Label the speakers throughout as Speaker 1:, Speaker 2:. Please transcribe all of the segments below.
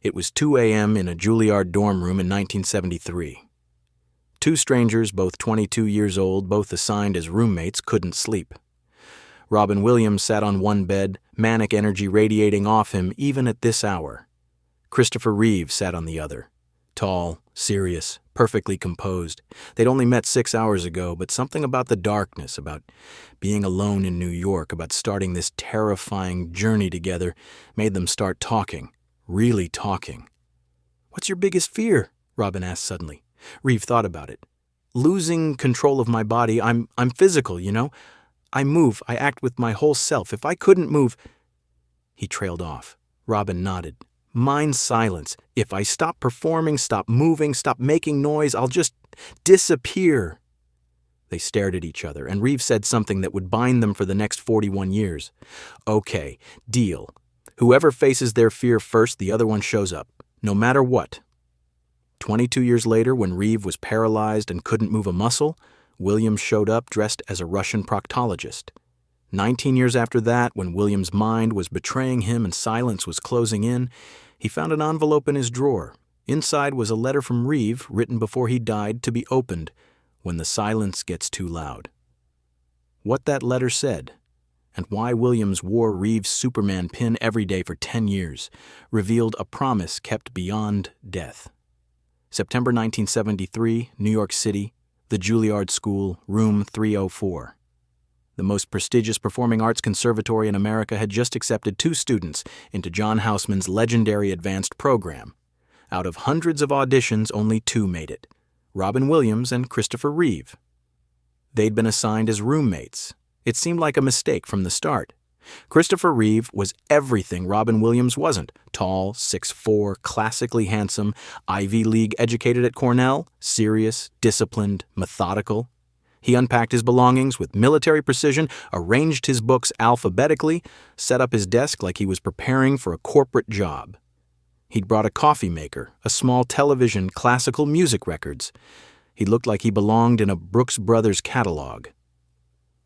Speaker 1: It was 2 a.m. in a Juilliard dorm room in 1973. Two strangers, both 22 years old, both assigned as roommates, couldn't sleep. Robin Williams sat on one bed, manic energy radiating off him even at this hour. Christopher Reeve sat on the other. Tall, serious, perfectly composed. They'd only met 6 hours ago, but something about the darkness, about being alone in New York, about starting this terrifying journey together, made them start talking, really talking. "What's your biggest fear?" Robin asked suddenly. Reeve thought about it. "Losing control of my body. I'm physical, you know? I move, I act with my whole self. If I couldn't move—" He trailed off. Robin nodded. "Mine's silence. If I stop performing, stop moving, stop making noise, I'll just disappear." They stared at each other, and Reeve said something that would bind them for the next 41 years. "Okay, deal. Whoever faces their fear first, the other one shows up, no matter what." 22 years later, when Reeve was paralyzed and couldn't move a muscle, Williams showed up dressed as a Russian proctologist. 19 years after that, when Williams' mind was betraying him and silence was closing in, he found an envelope in his drawer. Inside was a letter from Reeve, written before he died, to be opened when the silence gets too loud. What that letter said, and why Williams wore Reeve's Superman pin every day for 10 years, revealed a promise kept beyond death. September 1973, New York City, the Juilliard School, room 304. The most prestigious performing arts conservatory in America had just accepted 2 students into John Houseman's legendary advanced program. Out of hundreds of auditions, only 2 made it: Robin Williams and Christopher Reeve. They'd been assigned as roommates. It seemed like a mistake from the start. Christopher Reeve was everything Robin Williams wasn't: tall, 6'4", classically handsome, Ivy League educated at Cornell, serious, disciplined, methodical. He unpacked his belongings with military precision, arranged his books alphabetically, set up his desk like he was preparing for a corporate job. He'd brought a coffee maker, a small television, classical music records. He looked like he belonged in a Brooks Brothers catalog.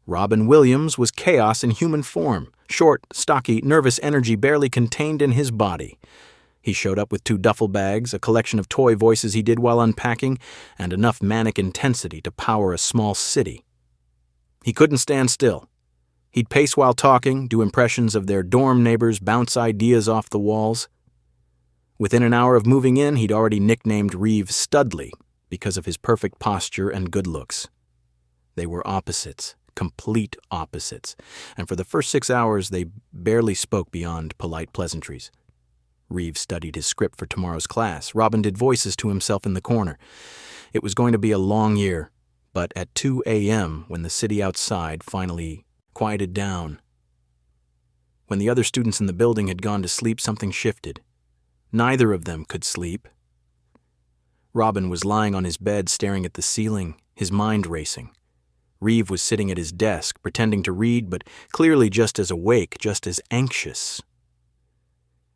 Speaker 1: Robin Williams was chaos in human form, short, stocky, nervous energy barely contained in his body. He showed up with 2 duffel bags, a collection of toy voices he did while unpacking, and enough manic intensity to power a small city. He couldn't stand still. He'd pace while talking, do impressions of their dorm neighbors, bounce ideas off the walls. Within an hour of moving in, he'd already nicknamed Reeve Studley because of his perfect posture and good looks. They were opposites. Complete opposites, and for the first 6 hours they barely spoke beyond polite pleasantries. Reeve studied his script for tomorrow's class. Robin did voices to himself in the corner. It was going to be a long year, but at 2 a.m., when the city outside finally quieted down, when the other students in the building had gone to sleep, something shifted. Neither of them could sleep. Robin was lying on his bed, staring at the ceiling, his mind racing. Reeve was sitting at his desk, pretending to read, but clearly just as awake, just as anxious.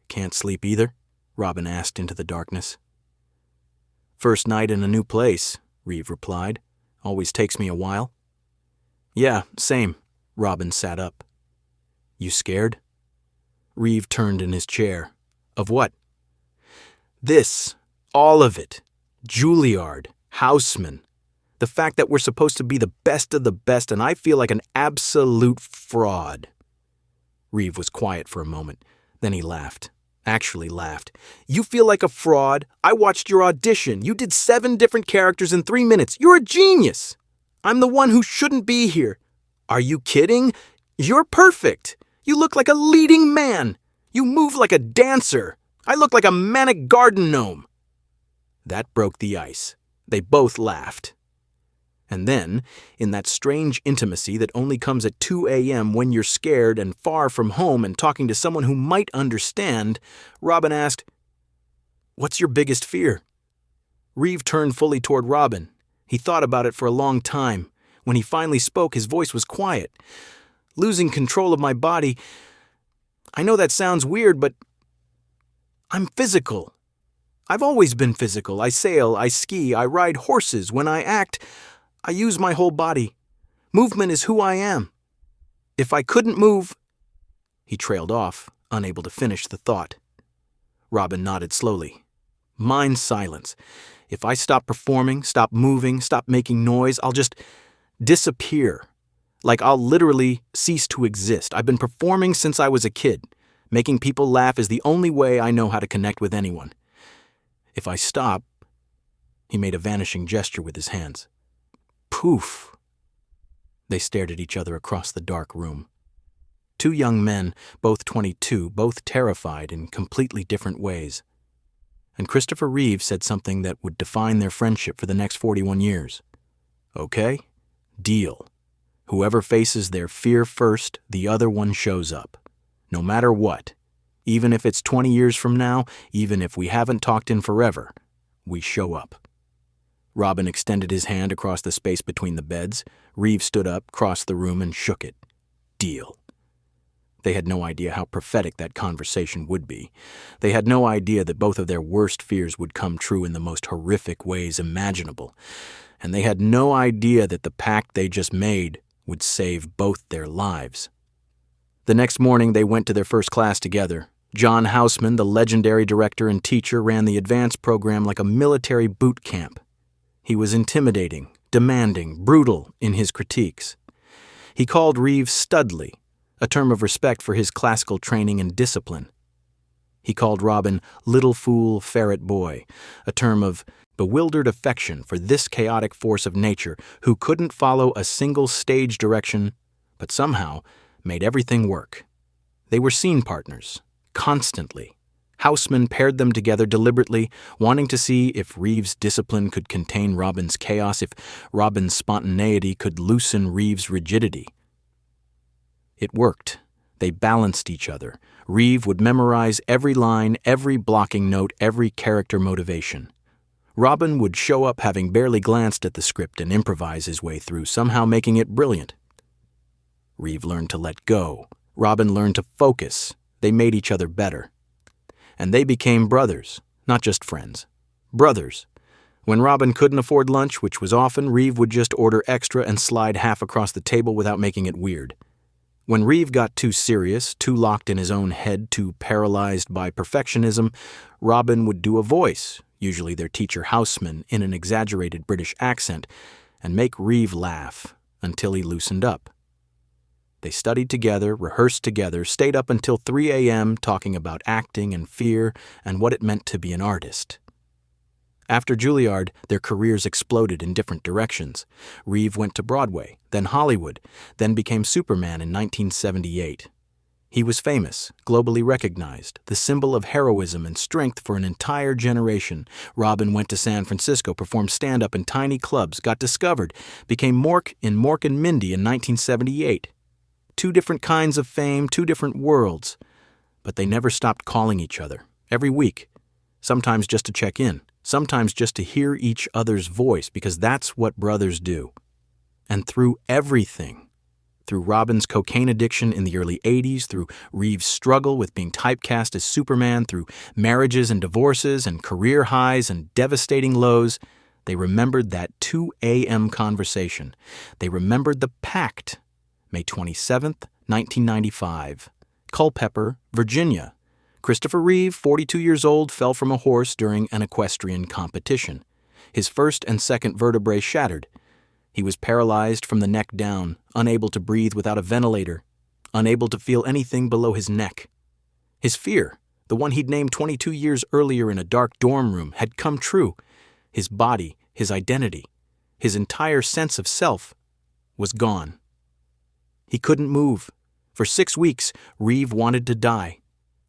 Speaker 1: "Can't sleep either?" Robin asked into the darkness. "First night in a new place," Reeve replied. "Always takes me a while." "Yeah, same." Robin sat up. "You scared?" Reeve turned in his chair. "Of what?" "This. All of it. Juilliard. Houseman. The fact that we're supposed to be the best of the best, and I feel like an absolute fraud." Reeve was quiet for a moment. Then he laughed. Actually laughed. "You feel like a fraud? I watched your audition. You did 7 different characters in 3 minutes. You're a genius. I'm the one who shouldn't be here. Are you kidding? You're perfect. You look like a leading man. You move like a dancer. I look like a manic garden gnome." That broke the ice. They both laughed. And then, in that strange intimacy that only comes at 2 a.m. when you're scared and far from home and talking to someone who might understand, Robin asked, "What's your biggest fear?" Reeve turned fully toward Robin. He thought about it for a long time. When he finally spoke, his voice was quiet. "Losing control of my body. I know that sounds weird, but I'm physical. I've always been physical. I sail, I ski, I ride horses. When I act, I use my whole body. Movement is who I am. If I couldn't move—" He trailed off, unable to finish the thought. Robin nodded slowly. Mind silence. If I stop performing, stop moving, stop making noise, I'll just disappear. Like I'll literally cease to exist. I've been performing since I was a kid. Making people laugh is the only way I know how to connect with anyone. If I stop, he made a vanishing gesture with his hands. Poof! They stared at each other across the dark room. Two young men, both 22, both terrified in completely different ways. And Christopher Reeve said something that would define their friendship for the next 41 years. Okay? Deal. Whoever faces their fear first, the other one shows up. No matter what. Even if it's 20 years from now, even if we haven't talked in forever, we show up. Robin extended his hand across the space between the beds. Reeve stood up, crossed the room, and shook it. Deal. They had no idea how prophetic that conversation would be. They had no idea that both of their worst fears would come true in the most horrific ways imaginable. And they had no idea that the pact they just made would save both their lives. The next morning, they went to their first class together. John Houseman, the legendary director and teacher, ran the advanced program like a military boot camp. He was intimidating, demanding, brutal in his critiques. He called Reeve Studley, a term of respect for his classical training and discipline. He called Robin Little Fool Ferret Boy, a term of bewildered affection for this chaotic force of nature who couldn't follow a single stage direction, but somehow made everything work. They were scene partners, constantly. Houseman paired them together deliberately, wanting to see if Reeve's discipline could contain Robin's chaos, if Robin's spontaneity could loosen Reeve's rigidity. It worked. They balanced each other. Reeve would memorize every line, every blocking note, every character motivation. Robin would show up having barely glanced at the script and improvise his way through, somehow making it brilliant. Reeve learned to let go. Robin learned to focus. They made each other better. And they became brothers, not just friends. Brothers. When Robin couldn't afford lunch, which was often, Reeve would just order extra and slide half across the table without making it weird. When Reeve got too serious, too locked in his own head, too paralyzed by perfectionism, Robin would do a voice, usually their teacher Houseman, in an exaggerated British accent, and make Reeve laugh until he loosened up. They studied together, rehearsed together, stayed up until 3 a.m. talking about acting and fear and what it meant to be an artist. After Juilliard, their careers exploded in different directions. Reeve went to Broadway, then Hollywood, then became Superman in 1978. He was famous, globally recognized, the symbol of heroism and strength for an entire generation. Robin went to San Francisco, performed stand-up in tiny clubs, got discovered, became Mork in Mork and Mindy in 1978. Two different kinds of fame, two different worlds. But they never stopped calling each other, every week. Sometimes just to check in, sometimes just to hear each other's voice, because that's what brothers do. And through everything, through Robin's cocaine addiction in the early 80s, through Reeve's struggle with being typecast as Superman, through marriages and divorces and career highs and devastating lows, they remembered that 2 a.m. conversation. They remembered the pact. May 27th, 1995. Culpeper, Virginia. Christopher Reeve, 42 years old, fell from a horse during an equestrian competition. His first and second vertebrae shattered. He was paralyzed from the neck down, unable to breathe without a ventilator, unable to feel anything below his neck. His fear, the one he'd named 22 years earlier in a dark dorm room, had come true. His body, his identity, his entire sense of self was gone. He couldn't move. For 6 weeks, Reeve wanted to die.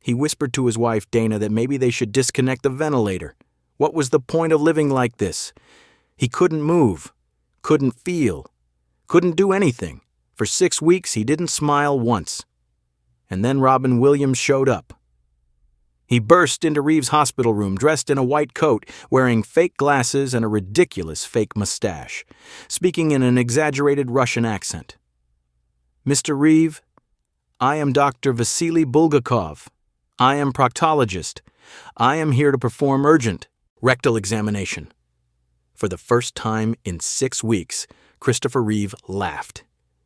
Speaker 1: He whispered to his wife, Dana, that maybe they should disconnect the ventilator. What was the point of living like this? He couldn't move, couldn't feel, couldn't do anything. For 6 weeks, he didn't smile once. And then Robin Williams showed up. He burst into Reeve's hospital room, dressed in a white coat, wearing fake glasses and a ridiculous fake mustache, speaking in an exaggerated Russian accent. Mr. Reeve, I am Dr. Vasily Bulgakov. I am proctologist. I am here to perform urgent rectal examination. For the first time in 6 weeks, Christopher Reeve laughed.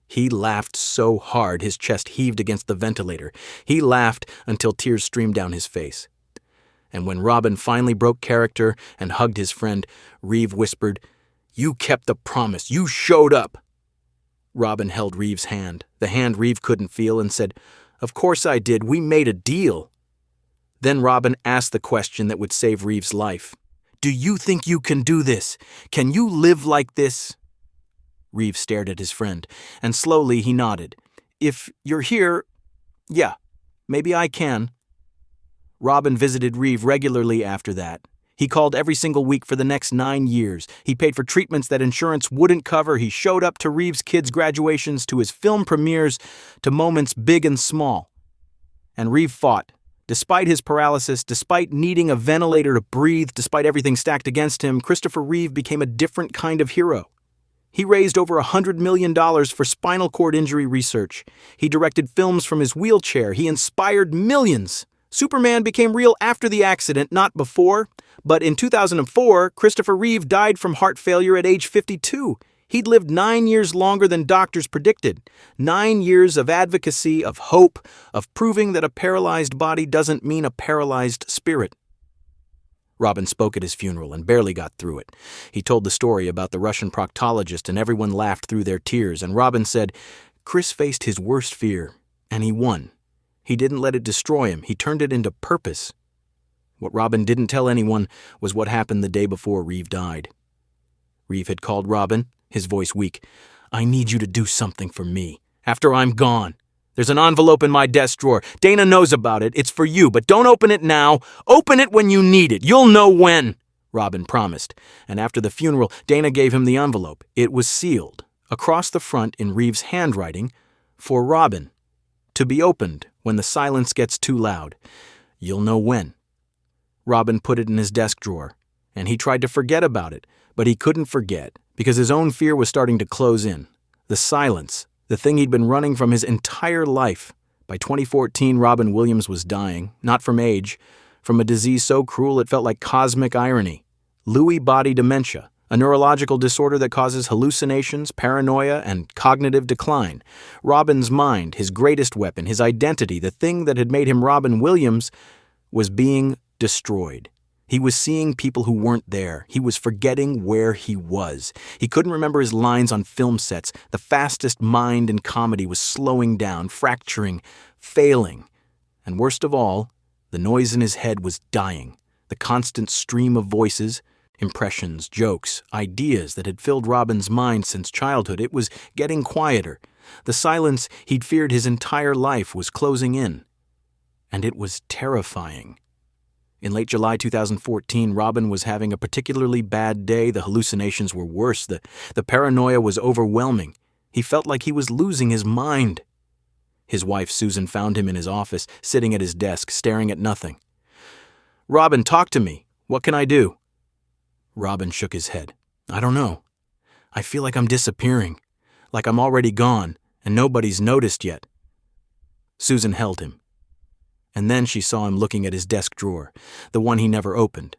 Speaker 1: He laughed so hard his chest heaved against the ventilator. He laughed until tears streamed down his face. And when Robin finally broke character and hugged his friend, Reeve whispered, "You kept the promise. You showed up." Robin held Reeve's hand, the hand Reeve couldn't feel, and said, "Of course I did. We made a deal." Then Robin asked the question that would save Reeve's life. "Do you think you can do this? Can you live like this?" Reeve stared at his friend, and slowly he nodded. "If you're here, yeah, maybe I can." Robin visited Reeve regularly after that. He called every single week for the next 9 years. He paid for treatments that insurance wouldn't cover. He showed up to Reeve's kids' graduations, to his film premieres, to moments big and small. And Reeve fought. Despite his paralysis, despite needing a ventilator to breathe, despite everything stacked against him, Christopher Reeve became a different kind of hero. He raised over $100 million for spinal cord injury research. He directed films from his wheelchair. He inspired millions. Superman became real after the accident, not before. But in 2004, Christopher Reeve died from heart failure at age 52. He'd lived 9 years longer than doctors predicted. 9 years of advocacy, of hope, of proving that a paralyzed body doesn't mean a paralyzed spirit. Robin spoke at his funeral and barely got through it. He told the story about the Russian proctologist, and everyone laughed through their tears. And Robin said, "Chris faced his worst fear, and he won. He didn't let it destroy him. He turned it into purpose." What Robin didn't tell anyone was what happened the day before Reeve died. Reeve had called Robin, his voice weak. "I need you to do something for me. After I'm gone. There's an envelope in my desk drawer. Dana knows about it. It's for you, but don't open it now. Open it when you need it. You'll know when," Robin promised. And after the funeral, Dana gave him the envelope. It was sealed, across the front in Reeve's handwriting, "For Robin. To be opened when the silence gets too loud. You'll know when." Robin put it in his desk drawer, and he tried to forget about it, but he couldn't forget, because his own fear was starting to close in. The silence, the thing he'd been running from his entire life. By 2014, Robin Williams was dying, not from age, from a disease so cruel it felt like cosmic irony. Lewy body dementia, a neurological disorder that causes hallucinations, paranoia, and cognitive decline. Robin's mind, his greatest weapon, his identity, the thing that had made him Robin Williams, was being destroyed. He was seeing people who weren't there. He was forgetting where he was. He couldn't remember his lines on film sets. The fastest mind in comedy was slowing down, fracturing, failing. And worst of all, the noise in his head was dying. The constant stream of voices, impressions, jokes, ideas that had filled Robin's mind since childhood, it was getting quieter. The silence he'd feared his entire life was closing in. And it was terrifying. In late July 2014, Robin was having a particularly bad day. The hallucinations were worse. The paranoia was overwhelming. He felt like he was losing his mind. His wife, Susan, found him in his office, sitting at his desk, staring at nothing. "Robin, talk to me. What can I do?" Robin shook his head. "I don't know. I feel like I'm disappearing, like I'm already gone, and nobody's noticed yet." Susan held him. And then she saw him looking at his desk drawer, the one he never opened.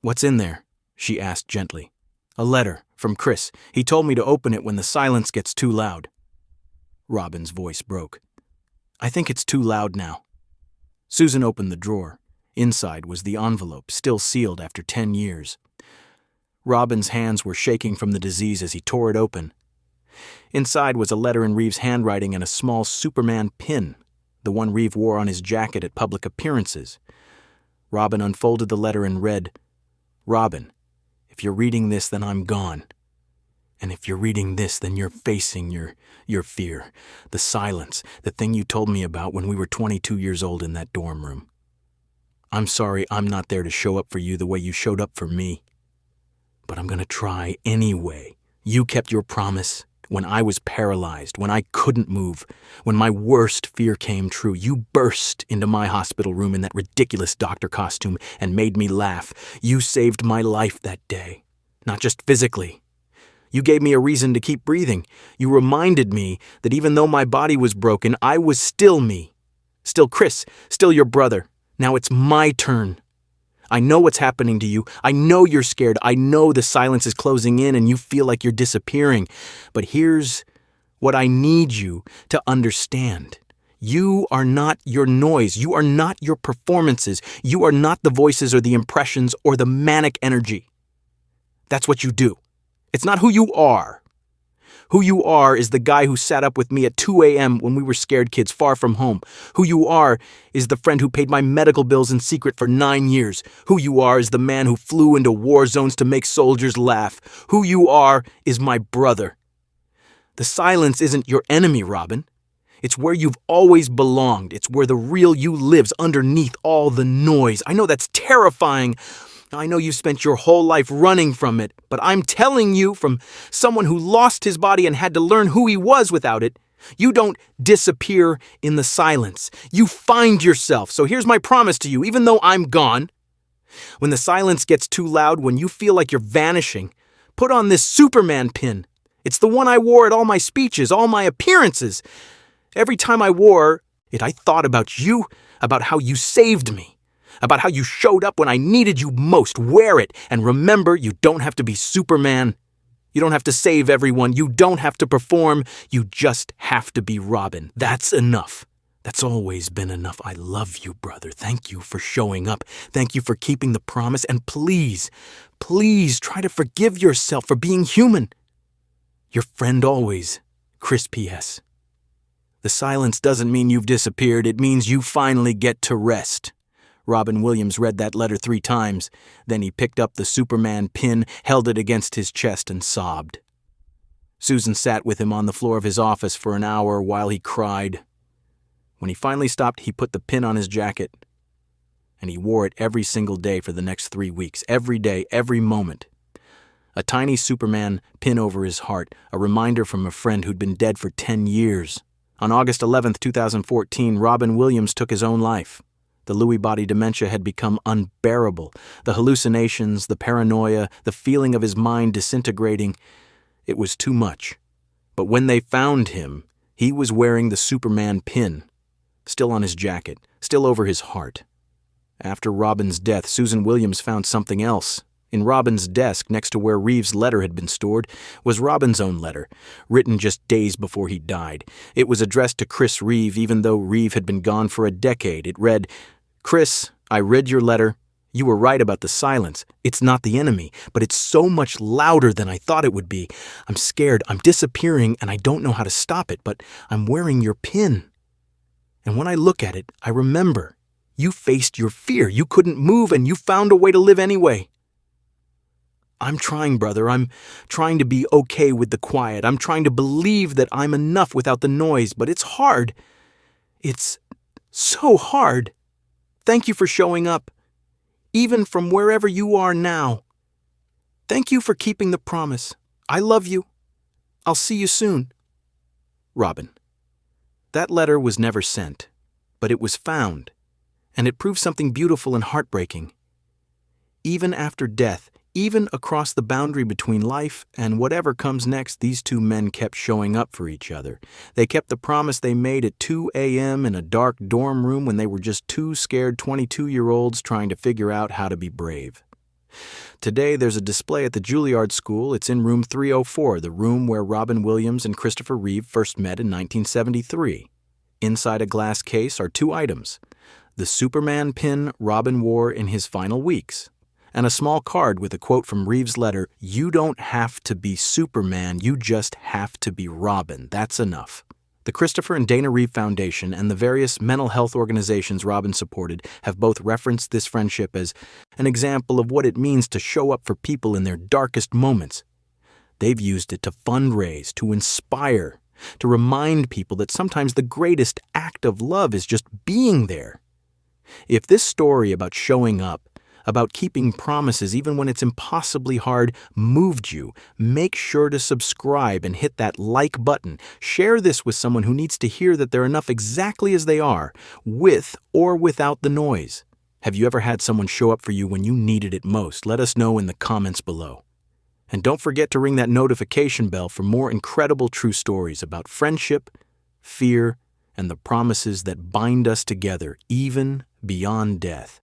Speaker 1: "What's in there?" she asked gently. "A letter from Chris. He told me to open it when the silence gets too loud." Robin's voice broke. "I think it's too loud now." Susan opened the drawer. Inside was the envelope, still sealed after 10 years. Robin's hands were shaking from the disease as he tore it open. Inside was a letter in Reeve's handwriting and a small Superman pin, the one Reeve wore on his jacket at public appearances. Robin unfolded the letter and read, "Robin, if you're reading this, then I'm gone. And if you're reading this, then you're facing your fear, the silence, the thing you told me about when we were 22 years old in that dorm room. I'm sorry I'm not there to show up for you the way you showed up for me. But I'm going to try anyway. You kept your promise. When I was paralyzed, when I couldn't move, when my worst fear came true, you burst into my hospital room in that ridiculous doctor costume and made me laugh. You saved my life that day, not just physically. You gave me a reason to keep breathing. You reminded me that even though my body was broken, I was still me. Still Chris, still your brother. Now it's my turn. I know what's happening to you. I know you're scared. I know the silence is closing in and you feel like you're disappearing. But here's what I need you to understand. You are not your noise. You are not your performances. You are not the voices or the impressions or the manic energy. That's what you do. It's not who you are. Who you are is the guy who sat up with me at 2 a.m. when we were scared kids far from home. Who you are is the friend who paid my medical bills in secret for 9 years. Who you are is the man who flew into war zones to make soldiers laugh. Who you are is my brother. The silence isn't your enemy, Robin. It's where you've always belonged. It's where the real you lives underneath all the noise. I know that's terrifying. I know you spent your whole life running from it, but I'm telling you from someone who lost his body and had to learn who he was without it, you don't disappear in the silence. You find yourself. So here's my promise to you, even though I'm gone, when the silence gets too loud, when you feel like you're vanishing, put on this Superman pin. It's the one I wore at all my speeches, all my appearances. Every time I wore it, I thought about you, about how you saved me. About how you showed up when I needed you most. Wear it, and remember, you don't have to be Superman. You don't have to save everyone. You don't have to perform. You just have to be Robin. That's enough. That's always been enough. I love you, brother. Thank you for showing up. Thank you for keeping the promise. And please, please try to forgive yourself for being human. Your friend always, Chris P.S. The silence doesn't mean you've disappeared. It means you finally get to rest. Robin Williams read that letter 3 times. Then he picked up the Superman pin, held it against his chest, and sobbed. Susan sat with him on the floor of his office for an hour while he cried. When he finally stopped, he put the pin on his jacket, and he wore it every single day for the next 3 weeks, every day, every moment. A tiny Superman pin over his heart, a reminder from a friend who'd been dead for 10 years. On August 11th, 2014, Robin Williams took his own life. The Lewy body dementia had become unbearable. The hallucinations, the paranoia, the feeling of his mind disintegrating. It was too much. But when they found him, he was wearing the Superman pin, still on his jacket, still over his heart. After Robin's death, Susan Williams found something else. In Robin's desk, next to where Reeve's letter had been stored, was Robin's own letter, written just days before he died. It was addressed to Chris Reeve, even though Reeve had been gone for a decade. It read, "Chris, I read your letter. You were right about the silence. It's not the enemy, but it's so much louder than I thought it would be. I'm scared. I'm disappearing, and I don't know how to stop it, but I'm wearing your pin. And when I look at it, I remember. You faced your fear. You couldn't move, and you found a way to live anyway. I'm trying, brother. I'm trying to be okay with the quiet. I'm trying to believe that I'm enough without the noise, but it's hard. It's so hard. Thank you for showing up, even from wherever you are now. Thank you for keeping the promise. I love you. I'll see you soon. Robin." That letter was never sent, but it was found, and it proved something beautiful and heartbreaking. Even after death, even across the boundary between life and whatever comes next, these two men kept showing up for each other. They kept the promise they made at 2 a.m. in a dark dorm room when they were just two scared 22-year-olds trying to figure out how to be brave. Today, there's a display at the Juilliard School. It's in room 304, the room where Robin Williams and Christopher Reeve first met in 1973. Inside a glass case are 2 items: the Superman pin Robin wore in his final weeks, and a small card with a quote from Reeve's letter, "You don't have to be Superman, you just have to be Robin. That's enough." The Christopher and Dana Reeve Foundation and the various mental health organizations Robin supported have both referenced this friendship as an example of what it means to show up for people in their darkest moments. They've used it to fundraise, to inspire, to remind people that sometimes the greatest act of love is just being there. If this story about showing up, about keeping promises even when it's impossibly hard, moved you, make sure to subscribe and hit that like button. Share this with someone who needs to hear that they're enough exactly as they are, with or without the noise. Have you ever had someone show up for you when you needed it most? Let us know in the comments below. And don't forget to ring that notification bell for more incredible true stories about friendship, fear, and the promises that bind us together, even beyond death.